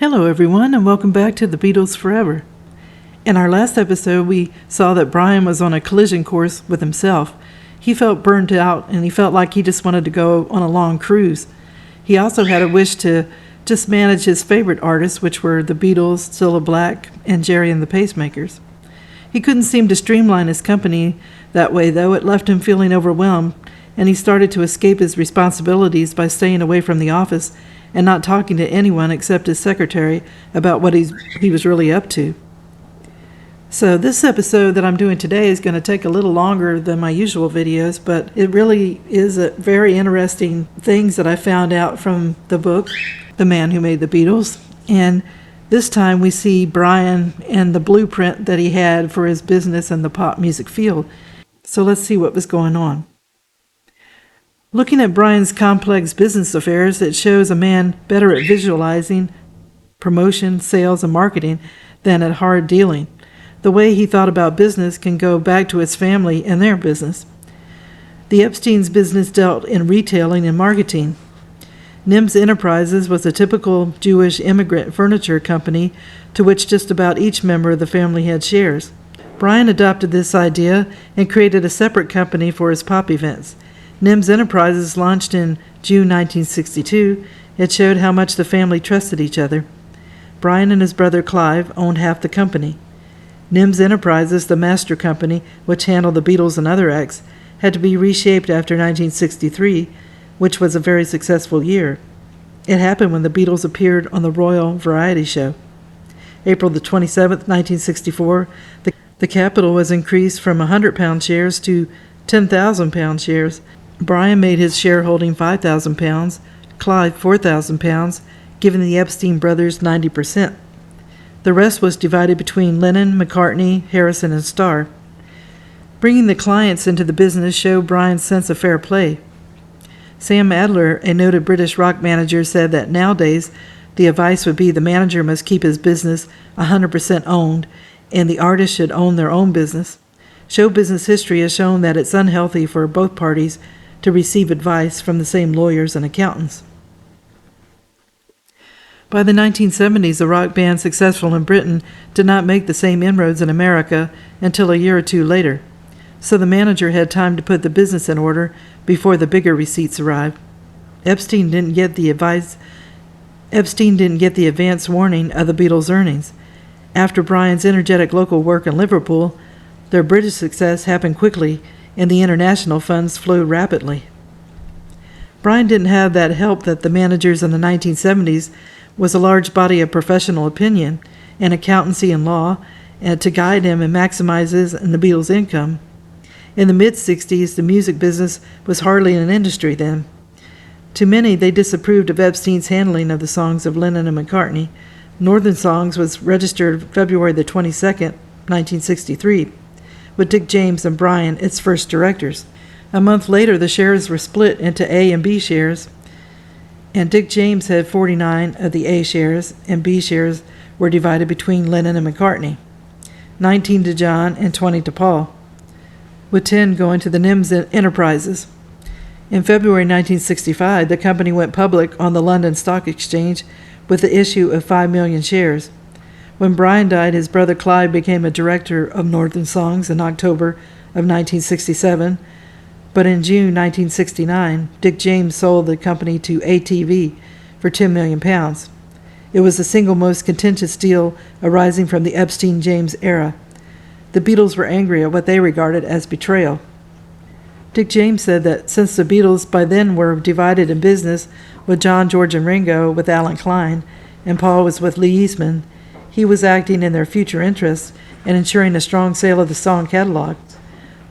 Hello everyone, and welcome back to the Beatles Forever. In our last episode, we saw that Brian was on a collision course with himself. He felt burned out, and he felt like he just wanted to go on a long cruise. He also had a wish to just manage his favorite artists, which were the Beatles, Cilla Black, and Gerry and the Pacemakers. He couldn't seem to streamline his company that way, though. It left him feeling overwhelmed, and he started to escape his responsibilities by staying away from the office and not talking to anyone except his secretary about what he was really up to. So this episode that I'm doing today is going to take a little longer than my usual videos, but it really is a very interesting things that I found out from the book, The Man Who Made the Beatles. And this time we see Brian and the blueprint that he had for his business in the pop music field. So let's see what was going on. Looking at Brian's complex business affairs, it shows a man better at visualizing promotion, sales, and marketing than at hard dealing. The way he thought about business can go back to his family and their business. The Epstein's business dealt in retailing and marketing. NEMS Enterprises was a typical Jewish immigrant furniture company to which just about each member of the family had shares. Brian adopted this idea and created a separate company for his pop events. NEMS Enterprises launched in June 1962. It showed how much the family trusted each other. Brian and his brother Clive owned half the company. NEMS Enterprises, the master company, which handled the Beatles and other acts, had to be reshaped after 1963, which was a very successful year. It happened when the Beatles appeared on the Royal Variety Show. April the 27th, 1964, the capital was increased from 100-pound shares to 10,000-pound shares. Brian made his shareholding 5,000 pounds, Clive 4,000 pounds, giving the Epstein brothers 90%. The rest was divided between Lennon, McCartney, Harrison, and Starr. Bringing the clients into the business showed Brian's sense of fair play. Sam Adler, a noted British rock manager, said that nowadays the advice would be the manager must keep his business 100% owned, and the artist should own their own business. Show business history has shown that it's unhealthy for both parties to receive advice from the same lawyers and accountants. By the 1970s, the rock band successful in Britain did not make the same inroads in America until a year or two later, so the manager had time to put the business in order before the bigger receipts arrived. Epstein didn't get the advance warning of the Beatles' earnings. After Brian's energetic local work in Liverpool, their British success happened quickly, and the international funds flowed rapidly. Brian didn't have that help that the managers in the 1970s was a large body of professional opinion and accountancy and law to guide him and maximize his and the Beatles' income. In the mid-60s, the music business was hardly an industry then. To many, they disapproved of Epstein's handling of the songs of Lennon and McCartney. Northern Songs was registered February the 22nd, 1963. With Dick James and Brian, its first directors. A month later, the shares were split into A and B shares, and Dick James had 49 of the A shares, and B shares were divided between Lennon and McCartney, 19 to John and 20 to Paul, with 10 going to the NEMS Enterprises. In February 1965, the company went public on the London Stock Exchange with the issue of 5 million shares. When Brian died, his brother Clive became a director of Northern Songs in October of 1967, but in June 1969, Dick James sold the company to ATV for 10 million pounds. It was the single most contentious deal arising from the Epstein-James era. The Beatles were angry at what they regarded as betrayal. Dick James said that since the Beatles by then were divided in business, with John, George, and Ringo with Alan Klein, and Paul was with Lee Eastman, he was acting in their future interests and ensuring a strong sale of the song catalog,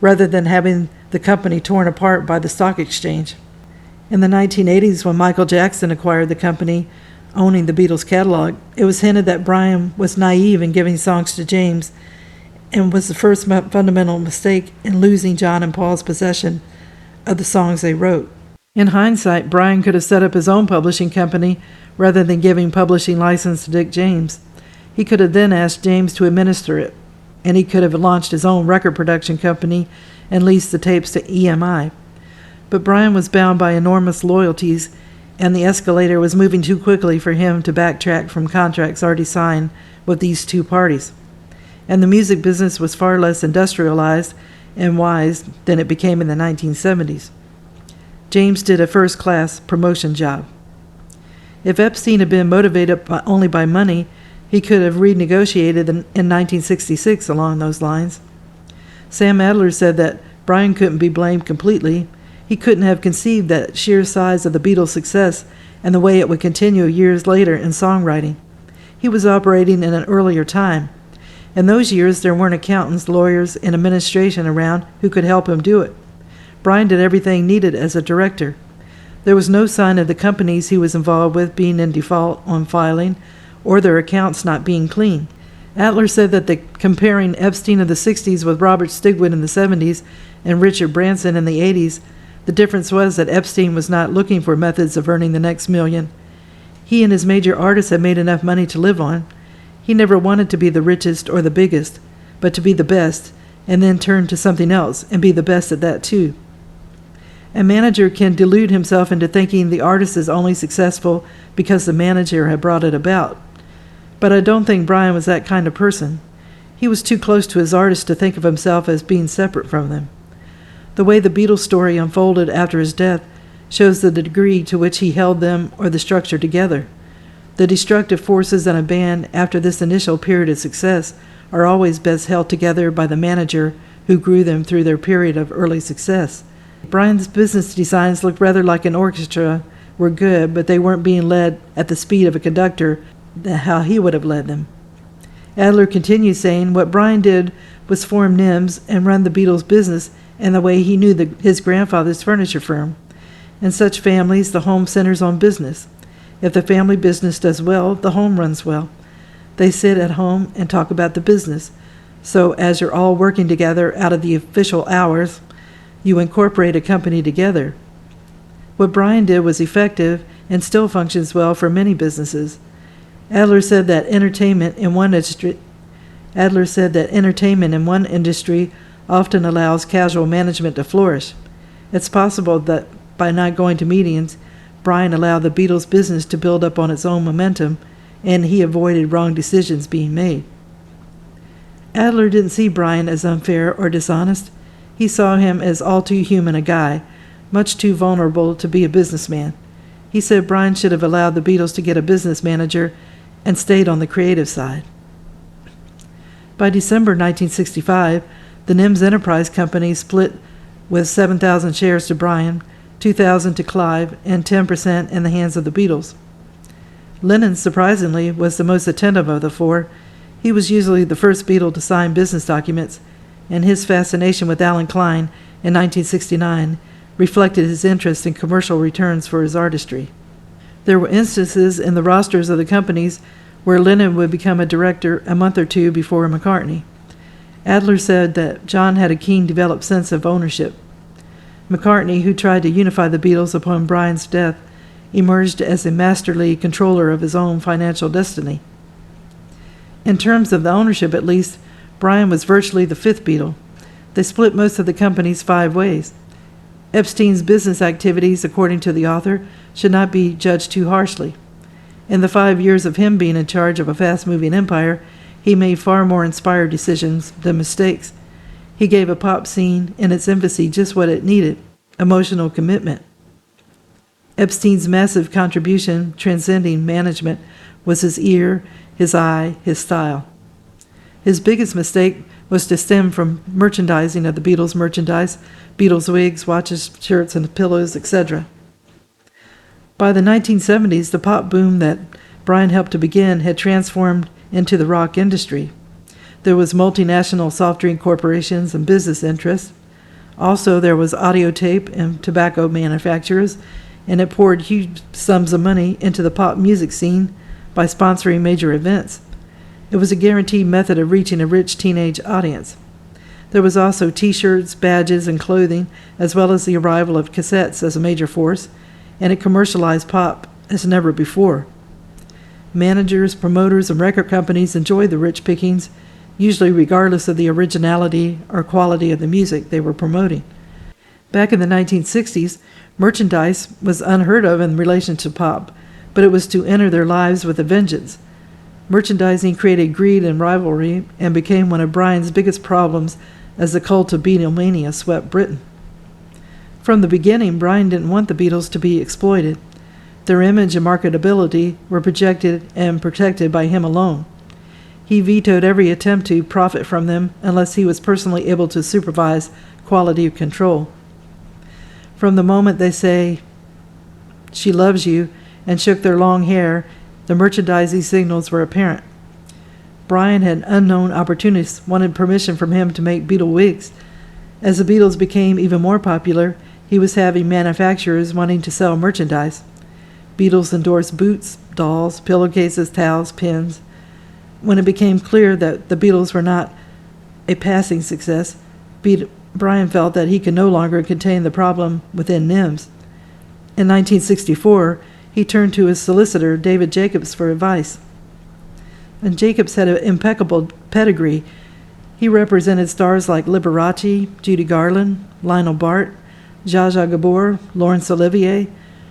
rather than having the company torn apart by the stock exchange. In the 1980s, when Michael Jackson acquired the company owning the Beatles catalog, it was hinted that Brian was naive in giving songs to James and was the first fundamental mistake in losing John and Paul's possession of the songs they wrote. In hindsight, Brian could have set up his own publishing company rather than giving publishing license to Dick James. He could have then asked James to administer it, and he could have launched his own record production company and leased the tapes to EMI. But Brian was bound by enormous loyalties and the escalator was moving too quickly for him to backtrack from contracts already signed with these two parties. And the music business was far less industrialized and wise than it became in the 1970s. James did a first-class promotion job. If Epstein had been motivated only by money, he could have renegotiated in 1966 along those lines. Sam Adler said that Brian couldn't be blamed completely. He couldn't have conceived that sheer size of the Beatles' success and the way it would continue years later in songwriting. He was operating in an earlier time. In those years, there weren't accountants, lawyers, and administration around who could help him do it. Brian did everything needed as a director. There was no sign of the companies he was involved with being in default on filing or their accounts not being clean. Adler said that comparing Epstein of the 60s with Robert Stigwood in the 70s and Richard Branson in the 80s, the difference was that Epstein was not looking for methods of earning the next million. He and his major artists had made enough money to live on. He never wanted to be the richest or the biggest, but to be the best, and then turn to something else and be the best at that too. A manager can delude himself into thinking the artist is only successful because the manager had brought it about. But I don't think Brian was that kind of person. He was too close to his artists to think of himself as being separate from them. The way the Beatles story unfolded after his death shows the degree to which he held them or the structure together. The destructive forces in a band after this initial period of success are always best held together by the manager who grew them through their period of early success. Brian's business designs looked rather like an orchestra were good, but they weren't being led at the speed of a conductor how he would have led them. Adler continued saying what Brian did was form NEMS and run the Beatles' business in the way he knew his grandfather's furniture firm. In such families, the home centers on business. If the family business does well, the home runs well. They sit at home and talk about the business. So as you're all working together out of the official hours, you incorporate a company together. What Brian did was effective and still functions well for many businesses. Adler said that entertainment in one industry often allows casual management to flourish. It's possible that by not going to meetings, Brian allowed the Beatles' business to build up on its own momentum, and he avoided wrong decisions being made. Adler didn't see Brian as unfair or dishonest. He saw him as all too human a guy, much too vulnerable to be a businessman. He said Brian should have allowed the Beatles to get a business manager and stayed on the creative side. By December 1965, the NEMS Enterprise Company split with 7,000 shares to Brian, 2,000 to Clive, and 10% in the hands of the Beatles. Lennon, surprisingly, was the most attentive of the four. He was usually the first Beatle to sign business documents, and his fascination with Alan Klein in 1969 reflected his interest in commercial returns for his artistry. There were instances in the rosters of the companies where Lennon would become a director a month or two before McCartney. Adler said that John had a keen developed sense of ownership. McCartney, who tried to unify the Beatles upon Brian's death, emerged as a masterly controller of his own financial destiny. In terms of the ownership, at least, Brian was virtually the fifth Beatle. They split most of the companies 5 ways. Epstein's business activities, according to the author, should not be judged too harshly. In the 5 years of him being in charge of a fast-moving empire, he made far more inspired decisions than mistakes. He gave a pop scene in its infancy just what it needed: emotional commitment. Epstein's massive contribution, transcending management, was his ear, his eye, his style. His biggest mistake was to stem from merchandising of the Beatles' merchandise, Beatles wigs, watches, shirts, and pillows, etc. By the 1970s, the pop boom that Brian helped to begin had transformed into the rock industry. There was multinational soft drink corporations and business interests. Also, there was audio tape and tobacco manufacturers, and it poured huge sums of money into the pop music scene by sponsoring major events. It was a guaranteed method of reaching a rich teenage audience. There was also T-shirts, badges, and clothing, as well as the arrival of cassettes as a major force, and it commercialized pop as never before. Managers, promoters, and record companies enjoyed the rich pickings, usually regardless of the originality or quality of the music they were promoting. Back in the 1960s, merchandise was unheard of in relation to pop, but it was to enter their lives with a vengeance. Merchandising created greed and rivalry and became one of Brian's biggest problems as the cult of Beatlemania swept Britain. From the beginning, Brian didn't want the Beatles to be exploited. Their image and marketability were projected and protected by him alone. He vetoed every attempt to profit from them unless he was personally able to supervise quality control. From the moment they say, "She loves you," and shook their long hair, the merchandising signals were apparent. Brian had unknown opportunists wanted permission from him to make Beatle wigs. As the Beatles became even more popular, he was having manufacturers wanting to sell merchandise. Beatles endorsed boots, dolls, pillowcases, towels, pins. When it became clear that the Beatles were not a passing success, Brian felt that he could no longer contain the problem within NEMS. In 1964, he turned to his solicitor, David Jacobs, for advice. And Jacobs had an impeccable pedigree. He represented stars like Liberace, Judy Garland, Lionel Bart, Zsa Zsa Gabor, Laurence Olivier,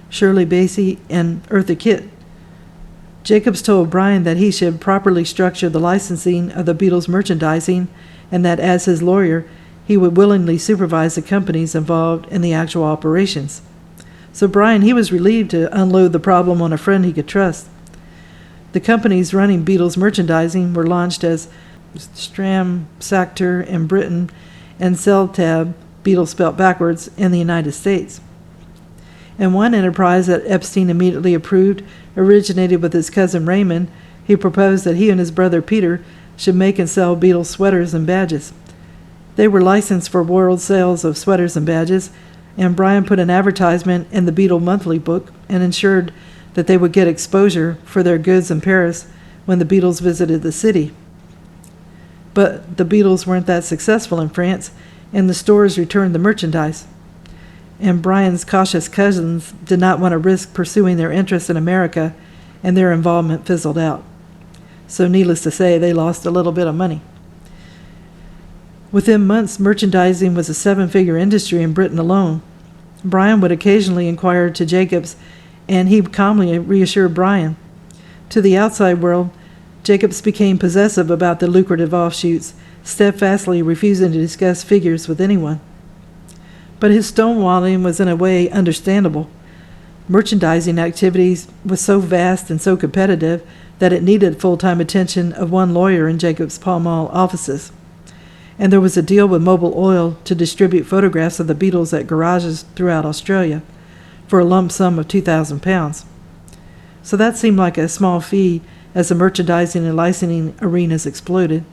Shirley Bassey, and Eartha Kitt. Jacobs told Brian that he should properly structure the licensing of the Beatles' merchandising and that as his lawyer, he would willingly supervise the companies involved in the actual operations. So Brian, he was relieved to unload the problem on a friend he could trust. The companies running Beatles merchandising were launched as Sector in Britain and Seltaeb, Beatles spelt backwards, in the United States. And one enterprise that Epstein immediately approved originated with his cousin Raymond. He proposed that he and his brother Peter should make and sell Beatles sweaters and badges. They were licensed for world sales of sweaters and badges, and Brian put an advertisement in the Beatle monthly book and ensured that they would get exposure for their goods in Paris when the Beatles visited the city. But the Beatles weren't that successful in France, and the stores returned the merchandise. And Brian's cautious cousins did not want to risk pursuing their interest in America, and their involvement fizzled out. So needless to say, they lost a little bit of money. Within months, merchandising was a seven-figure industry in Britain alone. Brian would occasionally inquire to Jacobs, and he calmly reassured Brian. To the outside world, Jacobs became possessive about the lucrative offshoots, steadfastly refusing to discuss figures with anyone. But his stonewalling was in a way understandable. Merchandising activities was so vast and so competitive that it needed full-time attention of one lawyer in Jacobs' Pall Mall offices. And there was a deal with Mobil Oil to distribute photographs of the Beatles at garages throughout Australia for a lump sum of £2,000. So that seemed like a small fee as the merchandising and licensing arenas exploded,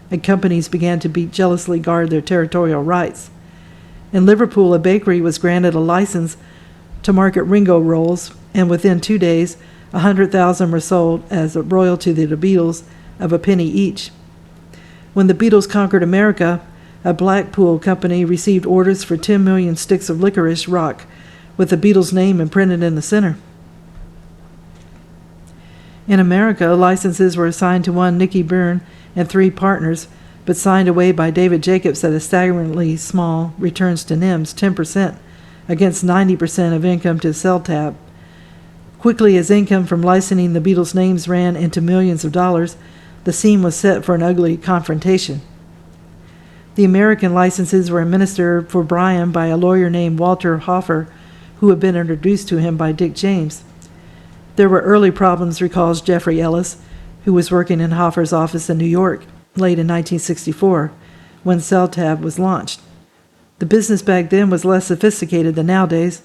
and companies began to jealously guard their territorial rights. In Liverpool, a bakery was granted a license to market Ringo rolls, and within 2 days, 100,000 were sold as a royalty to the Beatles of a penny each. When the Beatles conquered America, a Blackpool company received orders for 10 million sticks of licorice rock with the Beatles' name imprinted in the center. In America, licenses were assigned to one Nicky Byrne and 3 partners, but signed away by David Jacobs at a staggeringly small returns to NEMS, 10%, against 90% of income to Seltaeb. Quickly as income from licensing the Beatles' names ran into millions of dollars, the scene was set for an ugly confrontation. The American licenses were administered for Brian by a lawyer named Walter Hoffer, who had been introduced to him by Dick James. There were early problems, recalls Jeffrey Ellis, who was working in Hoffer's office in New York late in 1964, when Seltaeb was launched. The business back then was less sophisticated than nowadays.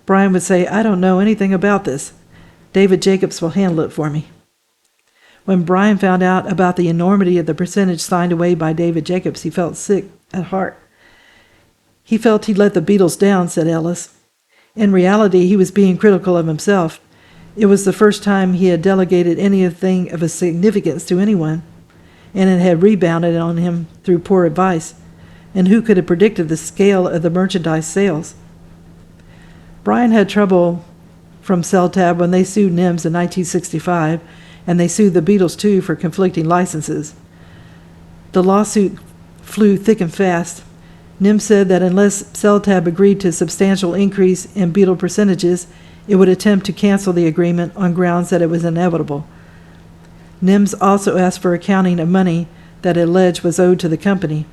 Brian would say, "I don't know anything about this. David Jacobs will handle it for me." When Brian found out about the enormity of the percentage signed away by David Jacobs, he felt sick at heart. He felt he'd let the Beatles down, said Ellis. In reality, he was being critical of himself. It was the first time he had delegated anything of a significance to anyone, and it had rebounded on him through poor advice. And who could have predicted the scale of the merchandise sales? Brian had trouble from Seltaeb when they sued NEMS in 1965, and they sued the Beatles too for conflicting licenses. The lawsuit flew thick and fast. NEMS said that unless Seltaeb agreed to a substantial increase in Beatle percentages, it would attempt to cancel the agreement on grounds that it was inevitable. NEMS also asked for accounting of money that it alleged was owed to the company.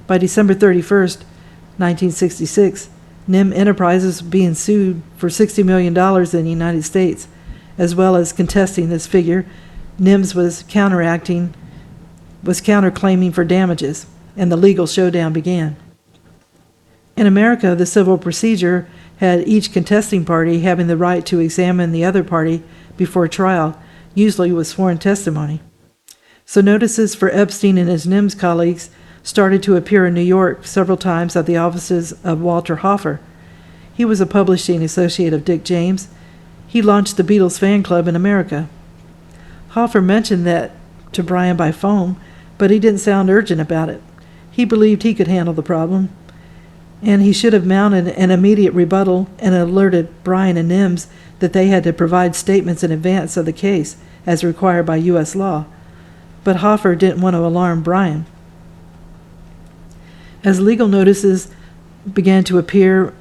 By December 31st, 1966, NEM Enterprises was being sued for $60 million in the United States. As well as contesting this figure, NEMS was counterclaiming for damages, and the legal showdown began. In America, the civil procedure had each contesting party having the right to examine the other party before trial, usually with sworn testimony. So notices for Epstein and his NEMS colleagues started to appear in New York several times at the offices of Walter Hoffer. He was a publishing associate of Dick James. He launched the Beatles fan club in America. Hoffer mentioned that to Brian by phone, but he didn't sound urgent about it. He believed he could handle the problem, and he should have mounted an immediate rebuttal and alerted Brian and NEMS that they had to provide statements in advance of the case, as required by U.S. law. But Hoffer didn't want to alarm Brian. As legal notices began to appear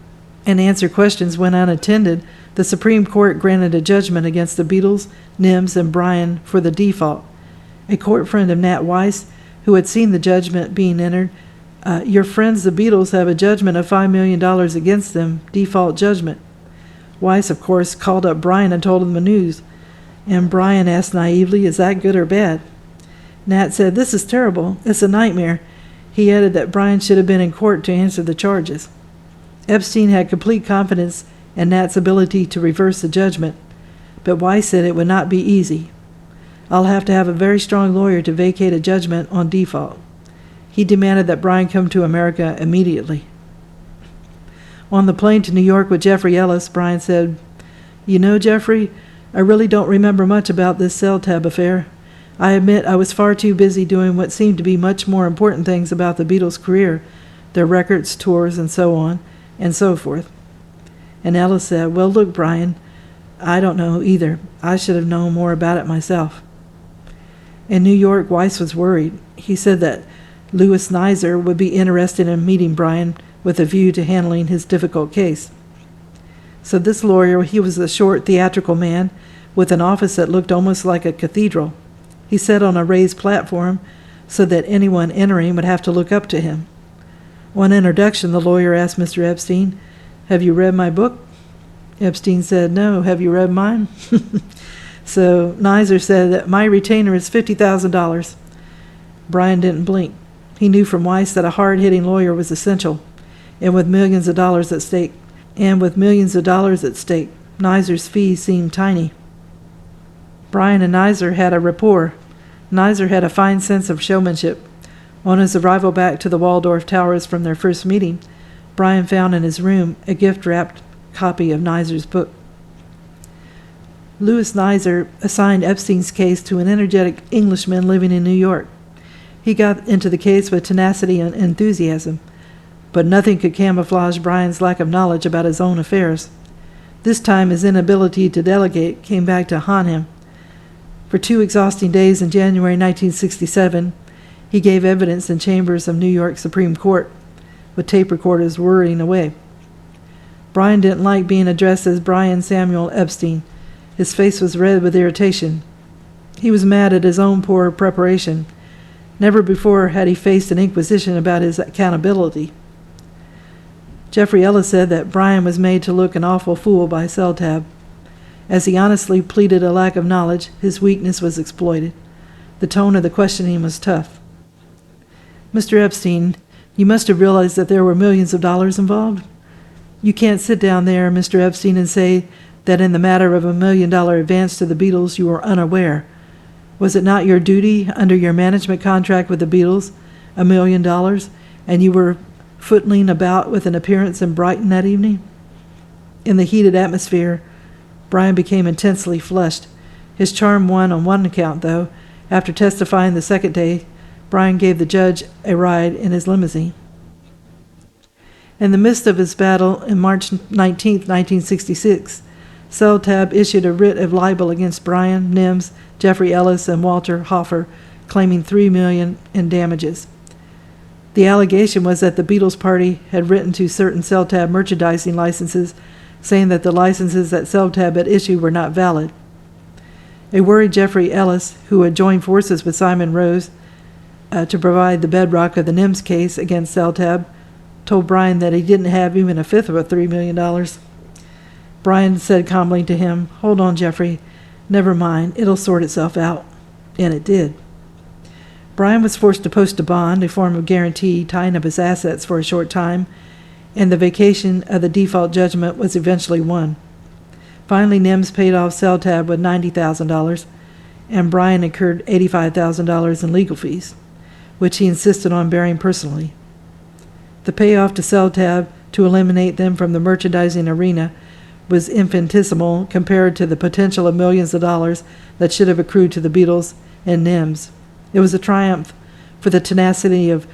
and answer questions went unattended, the Supreme Court granted a judgment against the Beatles, NEMS, and Brian for the default. A court friend of Nat Weiss, who had seen the judgment being entered, your friends, the Beatles, have a judgment of $5 million against them, default judgment. Weiss, of course, called up Brian and told him the news. And Brian asked naively, is that good or bad? Nat said, this is terrible. It's a nightmare. He added that Brian should have been in court to answer the charges. Epstein had complete confidence in Nat's ability to reverse the judgment, but Weiss said it would not be easy. I'll have to have a very strong lawyer to vacate a judgment on default. He demanded that Brian come to America immediately. On the plane to New York with Jeffrey Ellis, Brian said, you know, Jeffrey, I really don't remember much about this Seltaeb affair. I admit I was far too busy doing what seemed to be much more important things about the Beatles' career, their records, tours, and so on, and so forth. And Ellis said, well, look, Brian, I don't know either. I should have known more about it myself. In New York, Weiss was worried. He said that Louis Nizer would be interested in meeting Brian with a view to handling his difficult case. So this lawyer, he was a short, theatrical man with an office that looked almost like a cathedral. He sat on a raised platform so that anyone entering would have to look up to him. On introduction, the lawyer asked Mr. Epstein, have you read my book? Epstein said, no. Have you read mine? So Nizer said that my retainer is $50,000. Brian didn't blink. He knew from Weiss that a hard-hitting lawyer was essential, and with millions of dollars at stake, Nizer's fee seemed tiny. Brian and Nizer had a rapport. Nizer had a fine sense of showmanship. On his arrival back to the Waldorf Towers from their first meeting, Brian found in his room a gift-wrapped copy of Nizer's book. Louis Nizer assigned Epstein's case to an energetic Englishman living in New York. He got into the case with tenacity and enthusiasm, but nothing could camouflage Brian's lack of knowledge about his own affairs. This time his inability to delegate came back to haunt him. For 2 exhausting days in January 1967, he gave evidence in chambers of New York Supreme Court, with tape recorders whirring away. Brian didn't like being addressed as Brian Samuel Epstein. His face was red with irritation. He was mad at his own poor preparation. Never before had he faced an inquisition about his accountability. Jeffrey Ellis said that Brian was made to look an awful fool by Seltaeb. As he honestly pleaded a lack of knowledge, his weakness was exploited. The tone of the questioning was tough. Mr. Epstein, you must have realized that there were millions of dollars involved. You can't sit down there, Mr. Epstein, and say that in the matter of $1 million advance to the Beatles you were unaware. Was it not your duty under your management contract with the Beatles, $1 million, and you were footling about with an appearance in Brighton that evening? In the heated atmosphere, Brian became intensely flushed. His charm won on one account, though. After testifying the second day, Brian gave the judge a ride in his limousine. In the midst of his battle, in March 19, 1966, Seltaeb issued a writ of libel against Brian, NEMS, Jeffrey Ellis, and Walter Hoffer, claiming $3 million in damages. The allegation was that the Beatles party had written to certain Seltaeb merchandising licenses saying that the licenses that Seltaeb had issued were not valid. A worried Jeffrey Ellis, who had joined forces with Simon Rose to provide the bedrock of the NEMS case against Seltaeb, told Brian that he didn't have even a fifth of a $3 million. Brian said calmly to him, "Hold on, Jeffrey. Never mind. It'll sort itself out." And it did. Brian was forced to post a bond, a form of guarantee tying up his assets for a short time, and the vacation of the default judgment was eventually won. Finally, NEMS paid off Seltaeb with $90,000, and Brian incurred $85,000 in legal fees, which he insisted on bearing personally. The payoff to Seltaeb to eliminate them from the merchandising arena was infinitesimal compared to the potential of millions of dollars that should have accrued to the Beatles and NEMS. It was a triumph for the tenacity of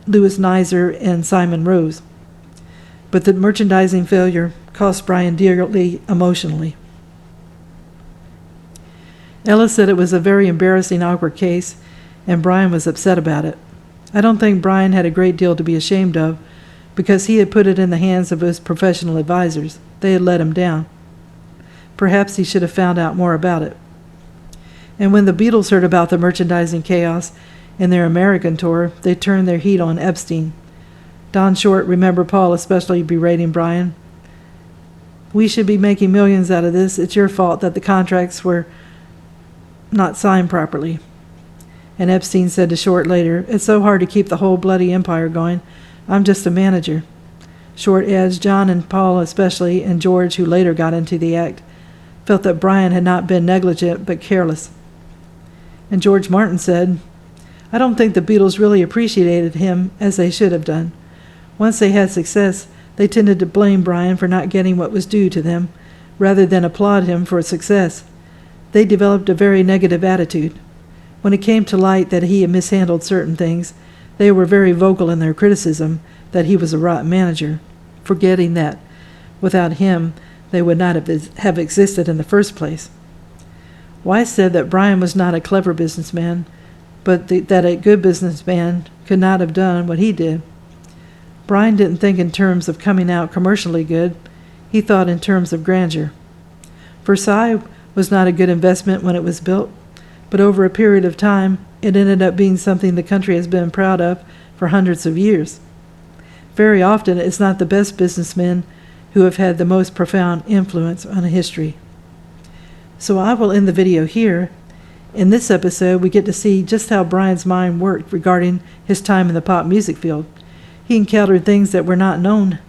Louis Nizer and Simon Rose. But the merchandising failure cost Brian dearly emotionally. Ellis said it was a very embarrassing, awkward case, and Brian was upset about it. I don't think Brian had a great deal to be ashamed of, because he had put it in the hands of his professional advisors. They had let him down. Perhaps he should have found out more about it. And when the Beatles heard about the merchandising chaos in their American tour, they turned their heat on Epstein. Don Short remembered Paul especially berating Brian. "We should be making millions out of this. It's your fault that the contracts were not signed properly." And Epstein said to Short later, "It's so hard to keep the whole bloody empire going. I'm just a manager." Short adds John and Paul especially, and George, who later got into the act, felt that Brian had not been negligent but careless. And George Martin said, "I don't think the Beatles really appreciated him as they should have done. Once they had success, they tended to blame Brian for not getting what was due to them, rather than applaud him for success. They developed a very negative attitude. When it came to light that he had mishandled certain things, they were very vocal in their criticism that he was a rotten manager, forgetting that without him they would not have existed in the first place." Weiss said that Brian was not a clever businessman, but that a good businessman could not have done what he did. Brian didn't think in terms of coming out commercially good. He thought in terms of grandeur. Versailles was not a good investment when it was built, but over a period of time, it ended up being something the country has been proud of for hundreds of years. Very often, it's not the best businessmen who have had the most profound influence on history. So I will end the video here. In this episode, we get to see just how Brian's mind worked regarding his time in the pop music field. He encountered things that were not known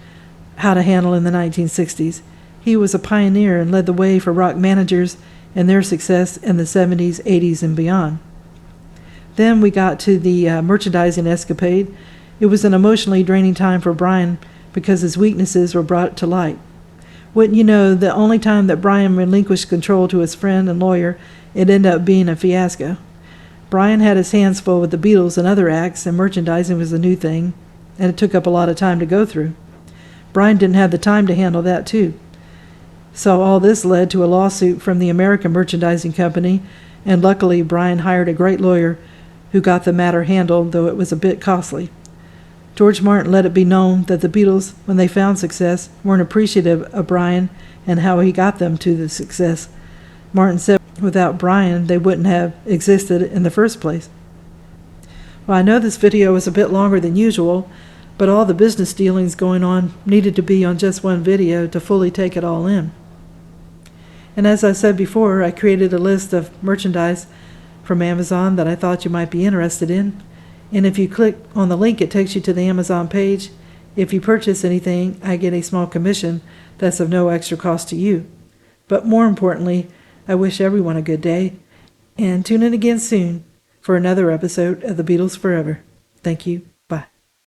how to handle in the 1960s. He was a pioneer and led the way for rock managers and their success in the 70s, 80s, and beyond. Then we got to the merchandising escapade. It was an emotionally draining time for Brian because his weaknesses were brought to light. Wouldn't you know, the only time that Brian relinquished control to his friend and lawyer, it ended up being a fiasco. Brian had his hands full with the Beatles and other acts, and merchandising was a new thing, and it took up a lot of time to go through. Brian didn't have the time to handle that, too. So all this led to a lawsuit from the American Merchandising Company, and luckily Brian hired a great lawyer who got the matter handled, though it was a bit costly. George Martin let it be known that the Beatles, when they found success, weren't appreciative of Brian and how he got them to the success. Martin said without Brian, they wouldn't have existed in the first place. Well, I know this video is a bit longer than usual, but all the business dealings going on needed to be on just one video to fully take it all in. And as I said before, I created a list of merchandise from Amazon that I thought you might be interested in. And if you click on the link, it takes you to the Amazon page. If you purchase anything, I get a small commission that's of no extra cost to you. But more importantly, I wish everyone a good day, and tune in again soon for another episode of The Beatles Forever. Thank you.